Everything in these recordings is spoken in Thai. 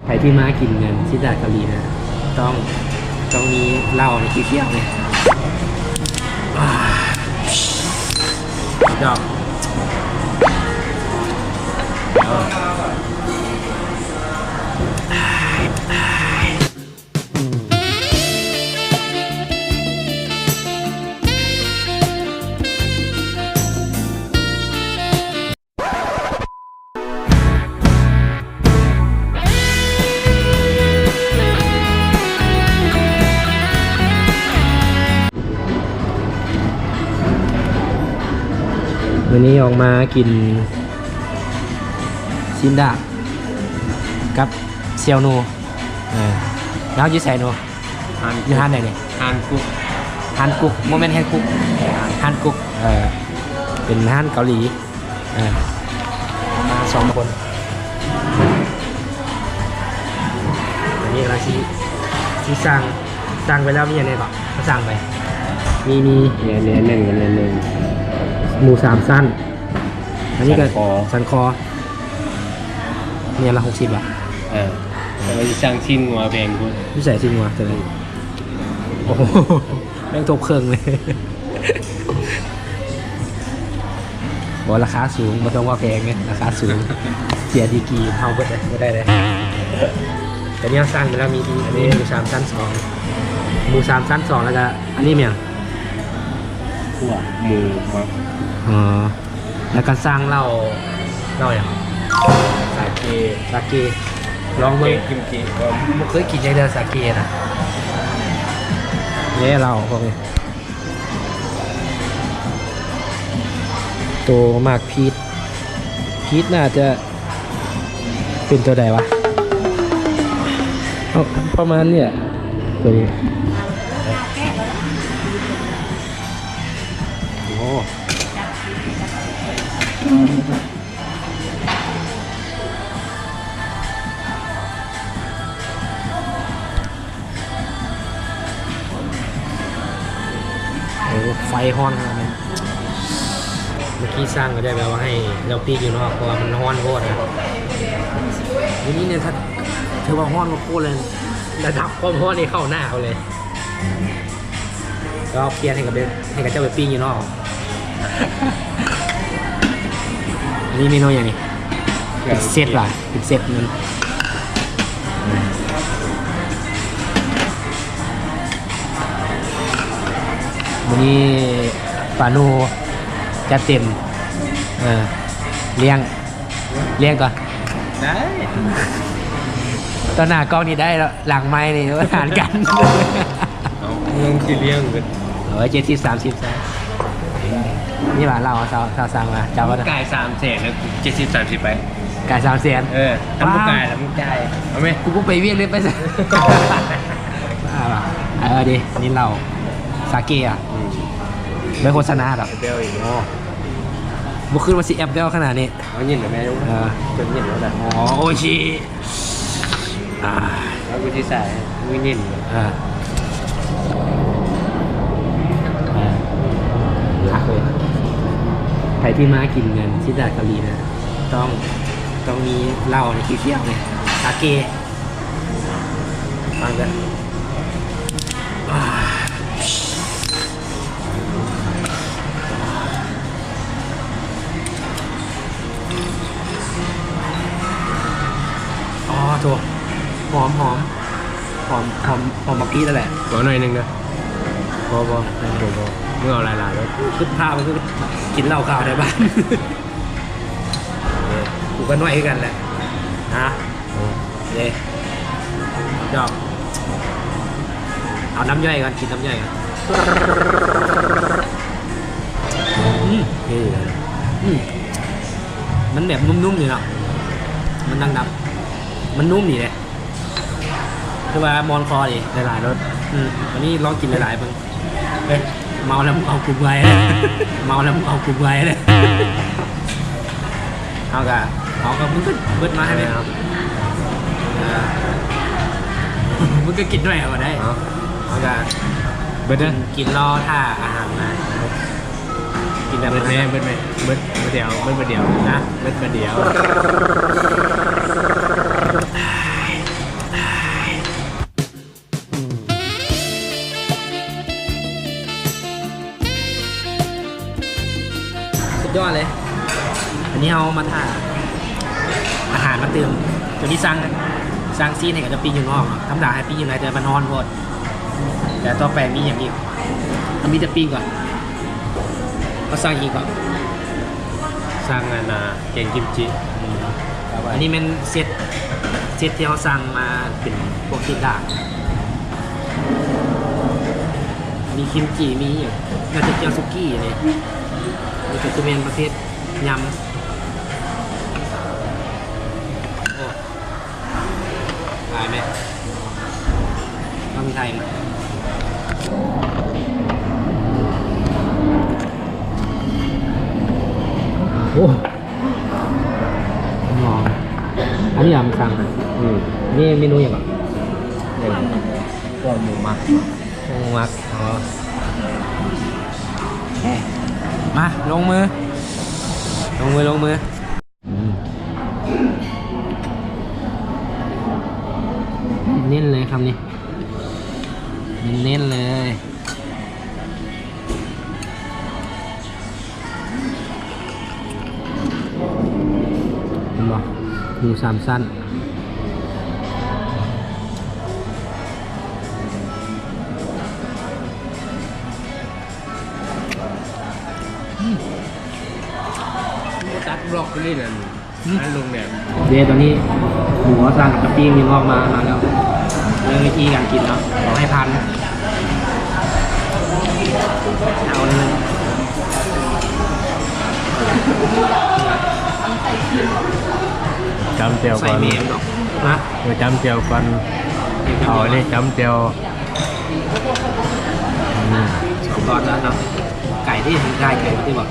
รที่มากินเงินที่ตลาดเกาหลีนะต้องมีเหล้าในขี้เที่ยวเนี่ยดอกวันนี้ออกมากินซินดากับเซียวโนแล้วยืดใส่โนยืดฮันไหนเนี่ยฮันกุกโมเมนต์แฮนกุกฮันกุกเป็นฮันเกาหลีมา2 คนอันนี้เราที่สั่งไปแล้วมีอะไรบ้างก็สั่งไปมีเนื้อหนึ่งกับเนื้อหนึ่งหมู3 สั้นอันนี้ก็สันคอเนี่ยละ60 บาทแต่ว่าจะสั่งชิ้นหัวแพงกูพี่ใส่ชิ้นหัวแต่ละโอ้โหแม่งทบเครื่องเลยบอกราคาสูงไม่ต้องว่าแพงไงราคาสูงเสียดีกีเท่าก็ได้เลยแต่เนี่ยสั่งไปแล้วมีอันนี้หมู3 สั้น 2หมู3 สั้น 2แล้วก็อันนี้เนี่ยขั่วหมูมาแล้วก็สร้างเหล้าอย่างสาเกลองเบิ่งกิมจิผมเคยกินอย่างเดียวสาเกนะเนี่ยเราพวกนี้ตัวมากพีทน่าจะเป็นตัวใดวะประมาณเนี่ยตัวนี้โอ้ไฟฮ้อนขนาดนี้เมื่อกี้สร้างก็ได้แบบว่าให้เราปีกอยู่นอกเพราะว่ามันฮ้อนโคตรนะทีนี้เนี่ยถ้าเธอว่าฮ้อนโคตรเลยระดับความฮ้อนนี่เข้าหน้าเขาเลยก็เปลี่ยนให้กับเจ้าไปปีกอยู่นอกอันนี้เมนูอย่างนี้เป็นเซตว่ะเป็นเซตนึงวันนี้ปาโนจะเต็มเลี้ยงก่อนได้ตอนหน้ากล้องนี่ได้แล้วหลังไม้นี่อาหารกันเรื่องที่เลี้ยงกัน70-30นี่หว่าเราสั่งมาเจ้าก็กาย300,000แล้ว70-30ไปกาย300,000ทำบุกกายแล้วมึงจ่ายเอาไหมกูไปเวียนเลยไปสิดินี่เราสาเกะไม่โฆษณาหรอกเบลอีกบุขึ้นมาสิแอปเบลขนาดนี้เอายินหรือไม่รู้เป็นยินแล้วแต่โอชิแล้วกูที่ใส่วินินรักเลยใครที่มากินเงินที่ตลาดเกาหลีนะต้องมีเหล้าในขี้เที่ยวเนี่ยสาเกะฟังกันโถหอมมากี้แล้วแหละขอหน่อยนึงนะพอเมื่อเอาหลายๆแล้วขึ้นภาพมันก็กินเหล้าขาวในบ้านกูก็น้อยกันแหละนะดอกเอาน้ำย่อยกันกินน้ำย่อยกันมันแบบนุ่มๆอยู่เนาะมันดังมันนุ่มนี่เลยคือว่ามอนคอดิหลายๆรสวันนี้ลองกินหลายๆบ้างเมาแล้วเอากลุ่มไว้เลยเอากับมึงก็เบิดมาให้ไหมครับมึงก็กินด้วยเอาได้เอากับเบิดนะกินรอท่าอาหารมากินแบบเบิดเดียวนะเบิดเดียว ยอดเลย อันนี้เอามาถ่าอาหารมาเติมจะมีสั่งซีนให้กับจะปีอยู่นอกธรรมดาให้ปีอยู่ในแต่มันนอนโพดแต่ต่อไปมีอย่างอีกมีจะปีก่อนก็สั่งอีกก่อน สร้างอันน่ะเก่งกิมจิ อันนี้มันเซตที่เขาสั่งมาเป็นพวกติดดาบมีคิมจิมีอย่างน่าจะเจียวซุกี้เลยมีแต่ตัวเมนประเภทยำโอ้ตายไหมต้องมีไทยไหมโอ้ลองอันนี้มันสั่งนี่เมนูอย่างไร ก็หมูมัก โอ้มักอ๋อมาลงมือเน้นเลยคำนี้เน้นเลยเห็นบ่หมูสามสั้นตัดบล็อกนี่นั่นอันลงเนี่ย เดตอนนี้หมูสั่งกับปิ้งมีงอกมาแล้วเรื่องวิธีการกินเนาะขอให้พันเอาเลย จำเจียว ใส่ ก่อน เมมดอกนะ จำเจียวก่อนเอานี่จำเจียว สองตอนแล้วเนาะไก่ที่ถึงไก่ที่บอก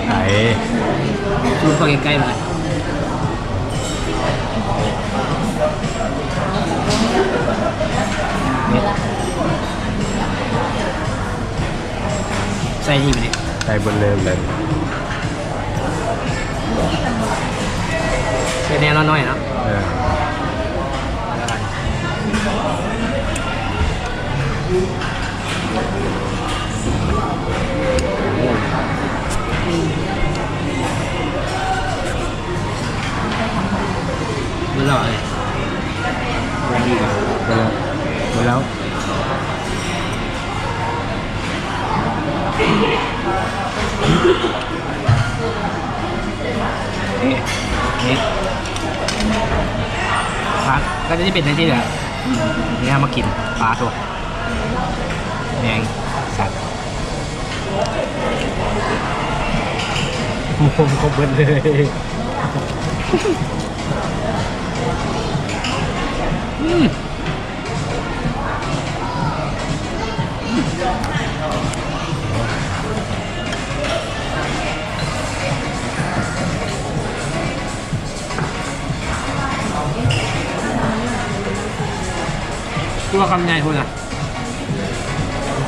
ไก่ ซูมเข้าใกล้ๆมาเลยใส่นี่ไปเลย ไก่บนเริ่มเลย ใส่แน่น้อยๆเนาะ ไม่หล่อเลยยังดีกว่า หมดแล้ว พักก็จะเป็นในที่เหลือนี่มากินปลาตัวแดงสัตว์ มุมครบเบิดเลย ตัวคำใหญ่คุณอ่ะ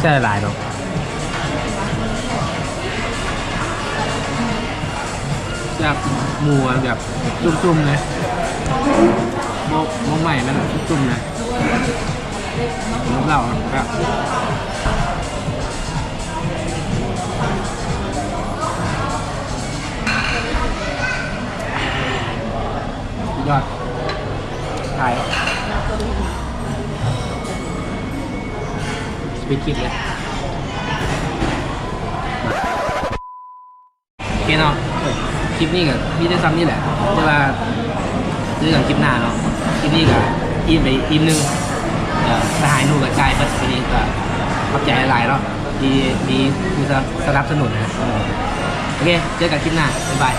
ใช่หลายเนาะ แบบหมูแบบจุ่มๆเลยโมใหม่มันจุ่มๆเลยน้ำเหล้าแบบยอดถ่ายสปีดคลิปเลยโอเคเนาะคลิปนี้กับมีได้ซ้ำนี่แหละแต่ว่าเรื่องคลิปหน้าเนาะคลิปนี้กับอิ่มไปอิ่มนึงสหายหนูกับกายเปิดวันนี้ก็ขอบใจหลายๆเนาะดีสนับสนุนนะโอเคเจอกันคลิปหน้าบ๊ายบาย